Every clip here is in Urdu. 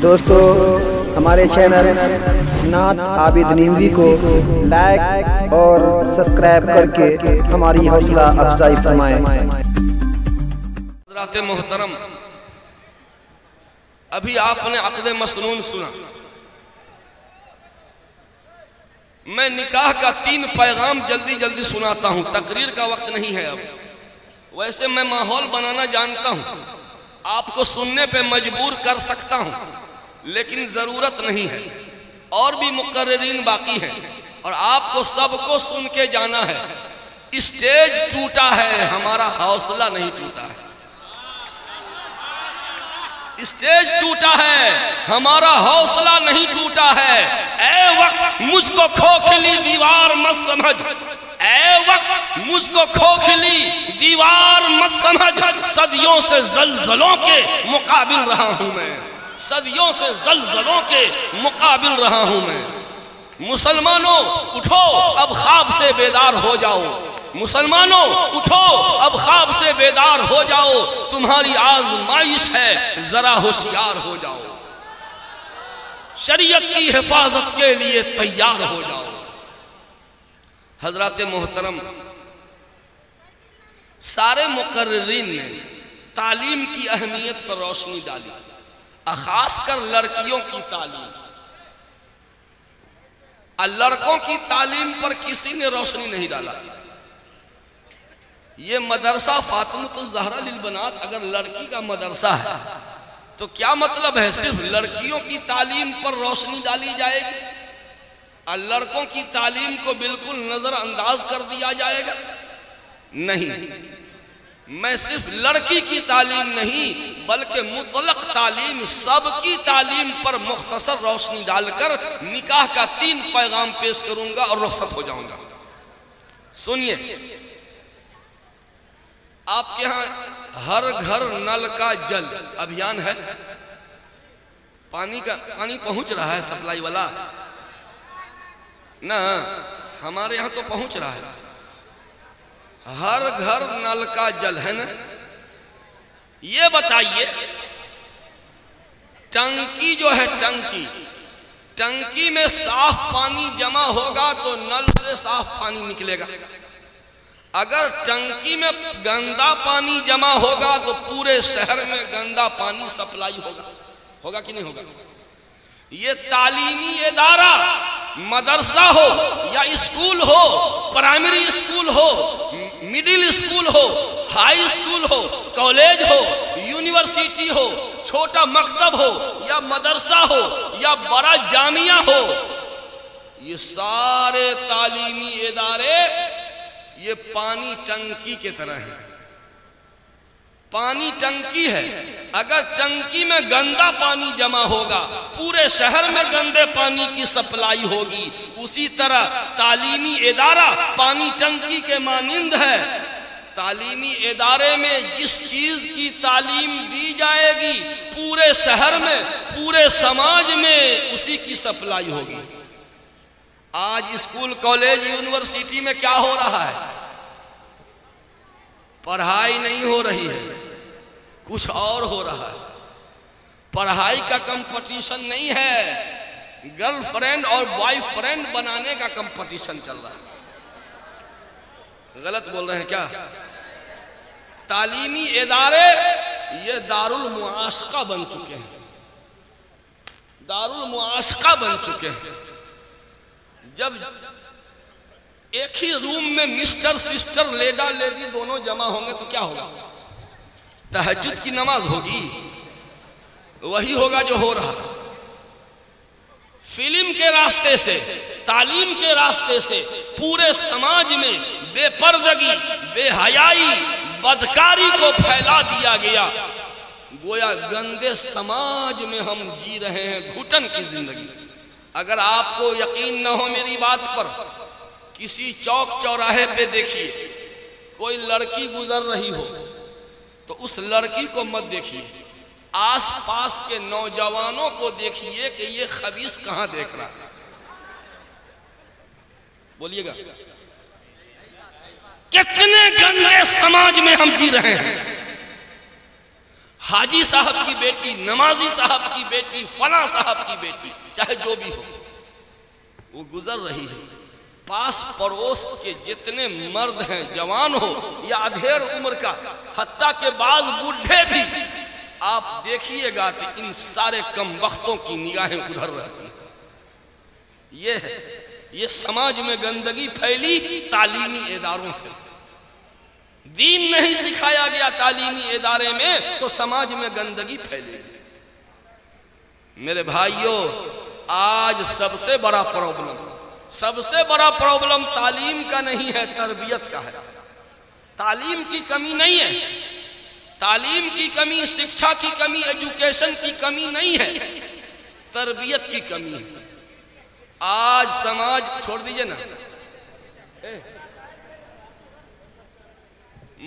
دوستو ہمارے چینل نعت عابد نیندوی کو لائک اور سبسکرائب کر کے ہماری حوصلہ افزائی فرمائیں۔ حضرات محترم، ابھی آپ نے عقد مسنون سنا۔ میں نکاح کا 3 پیغام جلدی سناتا ہوں، تقریر کا وقت نہیں ہے اب۔ ویسے میں ماحول بنانا جانتا ہوں، آپ کو سننے پہ مجبور کر سکتا ہوں، لیکن ضرورت نہیں ہے۔ اور بھی مقررین باقی ہیں اور آپ کو سب کو سن کے جانا ہے۔ اسٹیج ٹوٹا ہے، ہمارا حوصلہ نہیں ٹوٹا ہے۔ اسٹیج ٹوٹا ہے، ہمارا حوصلہ نہیں ٹوٹا ہے۔ اے وقت مجھ کو کھوکھلی دیوار مت سمجھ، اے وقت مجھ کو کھوکھلی دیوار مت سمجھ۔ صدیوں سے زلزلوں کے مقابل رہا ہوں میں، صدیوں سے زلزلوں کے مقابل رہا ہوں میں۔ مسلمانوں اٹھو، اب خواب سے بیدار ہو جاؤ۔ مسلمانوں اٹھو، اب خواب سے بیدار ہو جاؤ۔ تمہاری آزمائش ہے، ذرا ہوشیار ہو جاؤ۔ شریعت کی حفاظت کے لیے تیار ہو جاؤ۔ حضرات محترم، سارے مقررین نے تعلیم کی اہمیت پر روشنی ڈالی، خاص کر لڑکیوں کی تعلیم۔ لڑکوں کی تعلیم پر کسی نے روشنی نہیں ڈالا۔ یہ مدرسہ فاطمۃ الزہرا للبنات اگر لڑکی کا مدرسہ ہے تو کیا مطلب ہے صرف لڑکیوں کی تعلیم پر روشنی ڈالی جائے گی؟ لڑکوں کی تعلیم کو بالکل نظر انداز کر دیا جائے گا؟ نہیں، میں صرف لڑکی کی تعلیم نہیں بلکہ مطلق تعلیم، سب کی تعلیم پر مختصر روشنی ڈال کر نکاح کا 3 پیغام پیش کروں گا اور رخصت ہو جاؤں گا۔ سنیے، آپ کے ہاں ہر گھر نل کا جل ابھیان ہے؟ پانی پہنچ رہا ہے سپلائی والا؟ نہ، ہمارے یہاں تو پہنچ رہا ہے۔ ہر گھر نل کا جل ہے نا؟ یہ بتائیے، ٹنکی جو ہے ٹنکی میں صاف پانی جمع ہوگا تو نل سے صاف پانی نکلے گا۔ اگر ٹنکی میں گندا پانی جمع ہوگا تو پورے شہر میں گندا پانی سپلائی ہوگا کہ نہیں ہوگا؟ یہ تعلیمی ادارہ مدرسہ ہو یا اسکول ہو، پرائمری اسکول ہو، مڈل اسکول ہو، ہائی اسکول ہو، کالج ہو، یونیورسٹی ہو، چھوٹا مکتب ہو یا مدرسہ ہو یا بڑا جامعہ ہو، یہ سارے تعلیمی ادارے یہ پانی ٹنکی کے طرح ہے۔ پانی ٹنکی ہے، اگر ٹنکی میں گندا پانی جمع ہوگا پورے شہر میں گندے پانی کی سپلائی ہوگی۔ اسی طرح تعلیمی ادارہ پانی ٹنکی کے مانند ہے۔ تعلیمی ادارے میں جس چیز کی تعلیم دی جائے گی پورے شہر میں، پورے سماج میں اسی کی سپلائی ہوگی۔ آج اسکول، کالج، یونیورسٹی میں کیا ہو رہا ہے؟ پڑھائی نہیں ہو رہی ہے، کچھ اور ہو رہا ہے۔ پڑھائی کا کمپٹیشن نہیں ہے، گرل فرینڈ اور بوائے فرینڈ بنانے کا کمپٹیشن چل رہا ہے۔ غلط بول رہے ہیں کیا؟ تعلیمی ادارے یہ دارالمعاشقہ بن چکے ہیں، دارالمعاشقہ بن چکے ہیں۔ جب ایک ہی روم میں مسٹر سسٹر، لیڈا لیڈی دونوں جمع ہوں گے تو کیا ہوگا؟ تہجد کی نماز ہوگی؟ وہی ہوگا جو ہو رہا۔ فلم کے راستے سے، تعلیم کے راستے سے پورے سماج میں بے پردگی، بے حیائی، بدکاری کو پھیلا دیا گیا۔ گویا گندے سماج میں ہم جی رہے ہیں گھٹن کی زندگی۔ اگر آپ کو یقین نہ ہو میری بات پر، کسی چوک چوراہے پہ دیکھیے، کوئی لڑکی گزر رہی ہو تو اس لڑکی کو مت دیکھیے، آس پاس کے نوجوانوں کو دیکھیے کہ یہ خبیث کہاں دیکھ رہا ہے۔ بولیے گا، کتنے گندے سماج میں ہم جی رہے ہیں۔ حاجی صاحب کی بیٹی، نمازی صاحب کی بیٹی، فلاں صاحب کی بیٹی، چاہے جو بھی ہو، وہ گزر رہی ہے، پاس پڑوس کے جتنے مرد ہیں، جوان ہو یا ادھیڑ عمر کا، حتیٰ کہ بعض بوڑھے بھی، آپ دیکھیے گا کہ ان سارے کم بختوں کی نگاہیں ادھر رہتی ہیں۔ یہ ہے، یہ سماج میں گندگی پھیلی تعلیمی اداروں سے۔ دین نہیں سکھایا گیا تعلیمی ادارے میں تو سماج میں گندگی پھیلے گی۔ میرے بھائیوں، آج سب سے بڑا پرابلم تعلیم کا نہیں ہے، تربیت کا ہے۔ تعلیم کی کمی نہیں ہے، تعلیم کی کمی، شکشا کی کمی، ایجوکیشن کی کمی نہیں ہے، تربیت کی کمی ہے۔ آج سماج، چھوڑ دیجئے نا،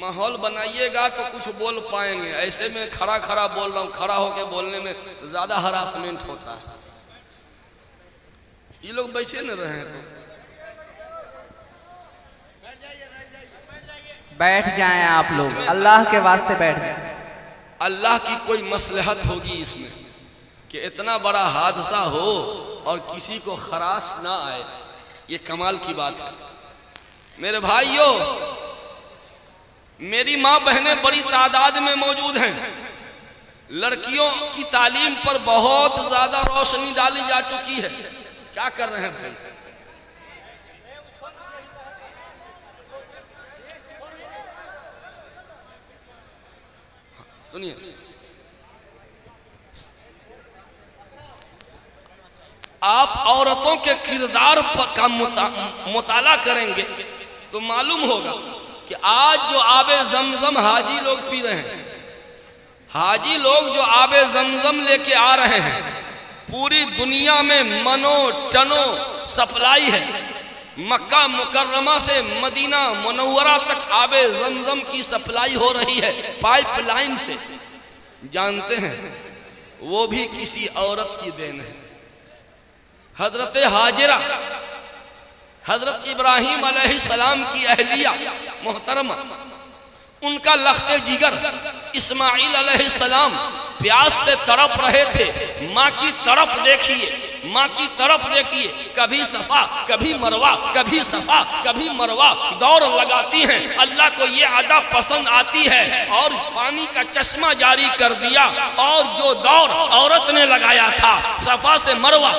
ماحول بنائیے گا تو کچھ بول پائیں گے، ایسے میں کھڑا بول رہا ہوں، کھڑا ہو کے بولنے میں زیادہ ہراسمنٹ ہوتا ہے۔ یہ لوگ بیٹھے نہ رہے ہیں تو بیٹھ جائیں آپ لوگ، اللہ کے واسطے بیٹھ جائیں۔ اللہ کی کوئی مصلحت ہوگی اس میں کہ اتنا بڑا حادثہ ہو اور کسی کو خراش نہ آئے، یہ کمال کی بات ہے۔ میرے بھائیوں، میری ماں بہنیں بڑی تعداد میں موجود ہیں، لڑکیوں کی تعلیم پر بہت زیادہ روشنی ڈالی جا چکی ہے۔ کیا کر رہے ہیں بھائی؟ سنیے، آپ عورتوں کے کردار کا مطالعہ کریں گے تو معلوم ہوگا کہ آج جو آب زمزم حاجی لوگ پی رہے ہیں، حاجی لوگ جو آب زمزم لے کے آ رہے ہیں، پوری دنیا میں منو ٹنو سپلائی ہے۔ مکہ مکرمہ سے مدینہ منورہ تک آب زمزم کی سپلائی ہو رہی ہے پائپ لائن سے۔ جانتے ہیں وہ بھی کسی عورت کی دین ہے۔ حضرت حاجرہ، حضرت ابراہیم علیہ السلام کی اہلیہ محترمہ، ان کا لخت جگر اسماعیل علیہ السلام پیاس سے تڑپ رہے تھے۔ ماں کی طرف دیکھیے، ماں کی طرف دیکھیے، کبھی صفا کبھی مروہ، کبھی صفا کبھی مروہ دوڑ لگاتی ہیں۔ اللہ کو یہ عادہ پسند آتی ہے اور پانی کا چشمہ جاری کر دیا، اور جو دوڑ عورت نے لگایا تھا صفا سے مروہ،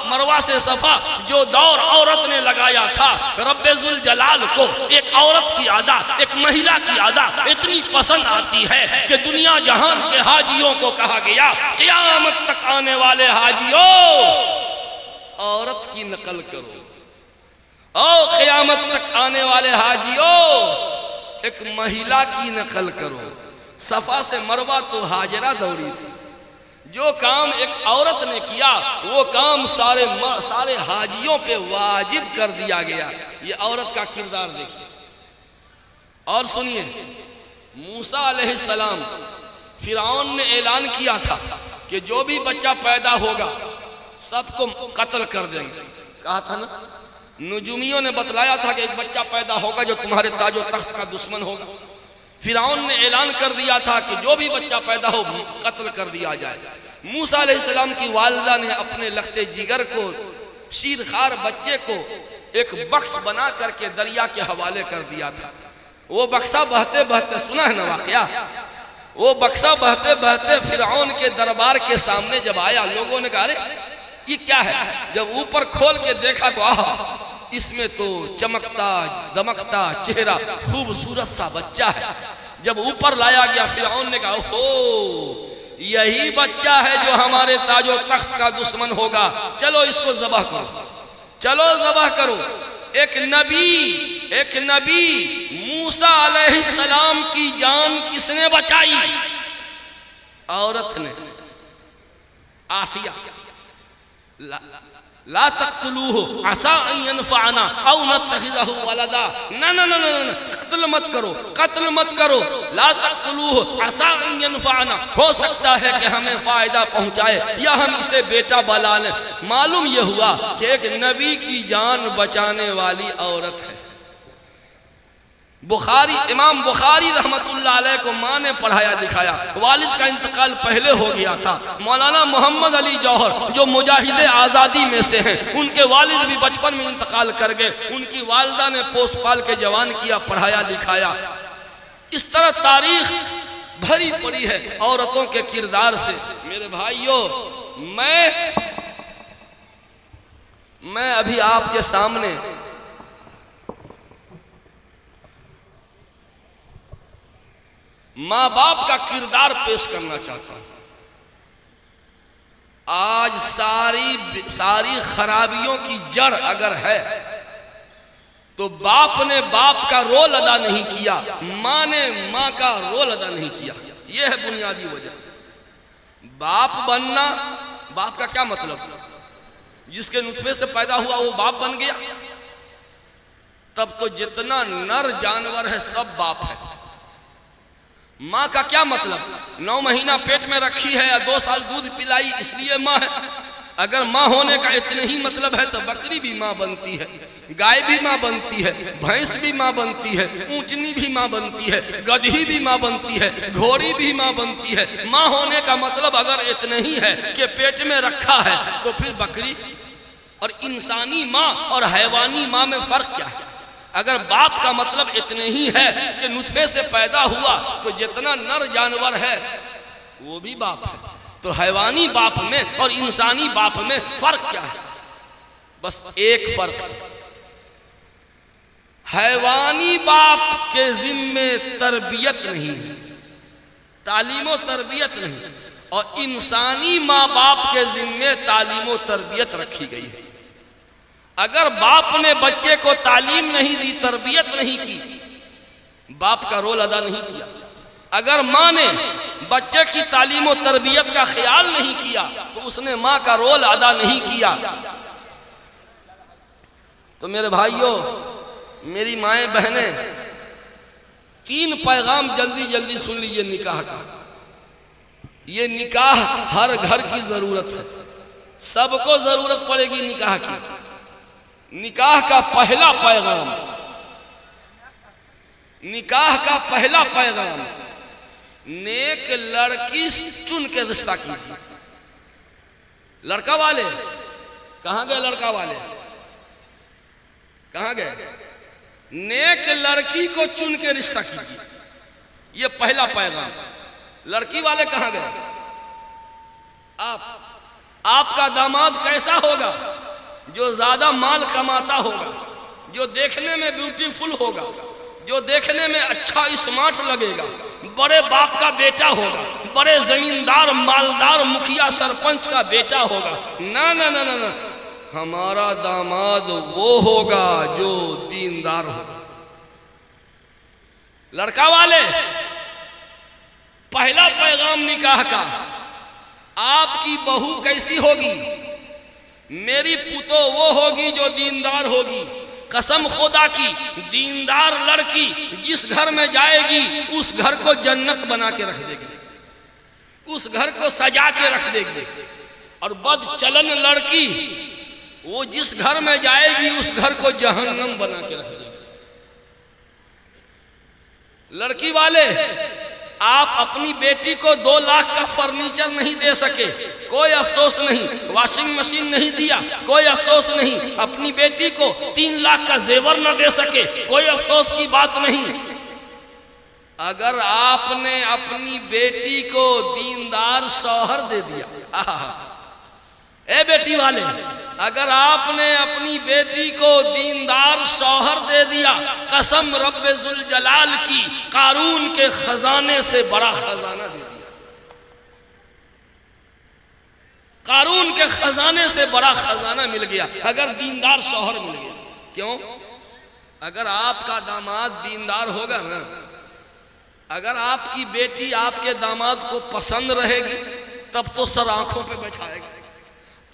مروہ سے صفا، جو دوڑ عورت نے لگایا تھا، رب ذوالجلال کو ایک عورت کی عادہ، ایک مہیلا کی عادہ اتنی پسند آتی ہے کہ دنیا جہان کے حاجیوں کو کہا گیا، قیامت تک آنے والے حاجیوں عورت کی نقل کرو، اور قیامت تک آنے والے حاجیوں ایک مہیلا کی نقل کرو۔ صفا سے مروہ تو حاجرہ دوڑی تھی، جو کام ایک عورت نے کیا وہ کام سارے حاجیوں پہ واجب کر دیا گیا۔ یہ عورت کا کردار دیکھیے۔ اور سنیے، موسیٰ علیہ السلام، فرعون نے اعلان کیا تھا کہ جو بھی بچہ پیدا ہوگا سب کو قتل کر دیں گے۔ کہا تھا نا، نجومیوں نے بتلایا تھا کہ ایک بچہ پیدا ہوگا جو تمہارے تاج و تخت کا دشمن ہوگا۔ فرعون نے اعلان کر دیا تھا کہ جو بھی بچہ پیدا ہو قتل کر دیا جائے۔ موسیٰ علیہ السلام کی والدہ نے اپنے لخت جگر کو، شیرخوار بچے کو ایک بخش بنا کر کے دریا کے حوالے کر دیا تھا۔ وہ بکسا بہتے بہتے، سنا ہے نا واقعہ، وہ بکسا بہتے بہتے فرعون کے دربار کے سامنے جب آیا، لوگوں نے کہا ارے یہ کیا ہے؟ جب اوپر کھول کے دیکھا تو آہا، اس میں تو چمکتا دمکتا چہرہ خوبصورت سا بچہ ہے۔ جب اوپر لایا گیا فرعون نے کہا اوہو، یہی بچہ ہے جو ہمارے تاج و تخت کا دشمن ہوگا، چلو اس کو ذبح کرو، چلو ذبح کرو۔ ایک نبی موسیٰ علیہ السلام کی جان کس نے بچائی؟ عورت نے، آسیہ۔ لا تقتلوه عسى ان ينفعنا او نتخذه ولدا، نہ قتل مت کرو، قتل مت کرو، لا تقتلوه عسى ان ينفعنا، ہو سکتا ہے کہ ہمیں فائدہ پہنچائے یا ہم اسے بیٹا بنا لیں۔ معلوم یہ ہوا کہ ایک نبی کی جان بچانے والی عورت ہے۔ بخاری، امام بخاری رحمت اللہ علیہ کو ماں نے پڑھایا لکھایا، والد کا انتقال پہلے ہو گیا تھا۔ مولانا محمد علی جوہر جو مجاہد آزادی میں سے ہیں، ان کے والد بھی بچپن میں انتقال کر گئے، ان کی والدہ نے پوس پال کے جوان کیا، پڑھایا لکھایا۔ اس طرح تاریخ بھری پڑی ہے عورتوں کے کردار سے۔ میرے بھائیوں، میں ابھی آپ کے سامنے ماں باپ کا کردار پیش کرنا چاہتا ہوں۔ آج ساری خرابیوں کی جڑ اگر ہے تو باپ نے باپ کا رول ادا نہیں کیا، ماں نے ماں کا رول ادا نہیں کیا۔ یہ ہے بنیادی وجہ۔ باپ بننا، باپ کا کیا مطلب؟ جس کے نطفے سے پیدا ہوا وہ باپ بن گیا؟ تب تو جتنا نر جانور ہے سب باپ ہے۔ ماں کا کیا مطلب؟ 9 مہینہ پیٹ میں رکھی ہے یا 2 سال دودھ پلائی اس لیے ماں ہے۔ اگر ماں ہونے کا اتنا ہی مطلب ہے تو بکری بھی ماں بنتی ہے، گائے بھی ماں بنتی ہے، بھینس بھی ماں بنتی ہے، اونٹنی بھی ماں بنتی ہے، گدھی بھی ماں بنتی ہے، گھوڑی بھی ماں بنتی ہے۔ ماں ہونے کا مطلب اگر اتنا ہی ہے کہ پیٹ میں رکھا ہے تو پھر بکری اور انسانی ماں اور حیوانی ماں میں فرق کیا ہے؟ اگر باپ کا مطلب اتنے ہی ہے کہ نطفے سے پیدا ہوا تو جتنا نر جانور ہے وہ بھی باپ ہے، تو حیوانی باپ میں اور انسانی باپ میں فرق کیا ہے؟ بس ایک فرق، حیوانی باپ کے ذمے تربیت نہیں ہے، تعلیم و تربیت نہیں، اور انسانی ماں باپ کے ذمے تعلیم و تربیت رکھی گئی ہے۔ اگر باپ نے بچے کو تعلیم نہیں دی، تربیت نہیں کی، باپ کا رول ادا نہیں کیا۔ اگر ماں نے بچے کی تعلیم و تربیت کا خیال نہیں کیا تو اس نے ماں کا رول ادا نہیں کیا۔ تو میرے بھائیوں، میری مائیں بہنیں، 3 پیغام جلدی جلدی سن لیجئے نکاح کا۔ یہ نکاح ہر گھر کی ضرورت ہے، سب کو ضرورت پڑے گی نکاح کی۔ نکاح کا پہلا پیغام، نکاح کا پہلا پیغام، نیک لڑکی چن کے رشتہ کیجیے۔ لڑکا والے کہاں گئے؟ لڑکا والے کہاں گئے؟ نیک لڑکی کو چن کے رشتہ کیجیے، یہ پہلا پیغام۔ لڑکی والے کہاں گئے؟ آپ کا داماد کیسا ہوگا؟ جو زیادہ مال کماتا ہوگا، جو دیکھنے میں بیوٹیفل ہوگا، جو دیکھنے میں اچھا اسمارٹ لگے گا، بڑے باپ کا بیٹا ہوگا، بڑے زمیندار مالدار مکھیا سرپنچ کا بیٹا ہوگا۔ نہ نہ نہ نہ، ہمارا داماد وہ ہوگا جو دیندار ہوگا۔ لڑکا والے، پہلا پیغام نکاح کا، آپ کی بہو کیسی ہوگی؟ میری پتو وہ ہوگی جو دیندار ہوگی۔ قسم خدا کی، دیندار لڑکی جس گھر میں جائے گی اس گھر کو جنت بنا کے رکھ دے گی، اس گھر کو سجا کے رکھ دے گی۔ اور بد چلن لڑکی وہ جس گھر میں جائے گی اس گھر کو جہنم بنا کے رکھ دے گی۔ لڑکی والے، آپ اپنی بیٹی کو 2 لاکھ کا فرنیچر نہیں دے سکے، کوئی افسوس نہیں۔ واشنگ مشین نہیں دیا، کوئی افسوس نہیں۔ اپنی بیٹی کو 3 لاکھ کا زیور نہ دے سکے، کوئی افسوس کی بات نہیں۔ اگر آپ نے اپنی بیٹی کو دیندار شوہر دے دیا، اے بیٹی والے، اگر آپ نے اپنی بیٹی کو دیندار شوہر دے دیا، قسم رب ذوالجلال کی، قارون کے خزانے سے بڑا خزانہ دے دیا۔ قارون کے خزانے سے بڑا خزانہ مل گیا اگر دیندار شوہر مل گیا۔ کیوں؟ اگر آپ کا داماد دیندار ہوگا نا، اگر آپ کی بیٹی آپ کے داماد کو پسند رہے گی تب تو سر آنکھوں پہ بٹھائے گا،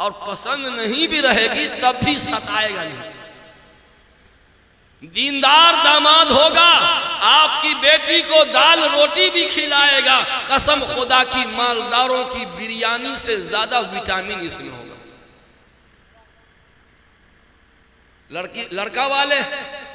اور پسند نہیں بھی رہے گی تب بھی ستائے گا نہیں۔ دیندار داماد ہوگا، آپ کی بیٹی کو دال روٹی بھی کھلائے گا، قسم خدا کی مالداروں کی بریانی سے زیادہ وٹامن اس میں ہوگا۔ لڑکا والے،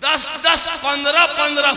10-10, 15-15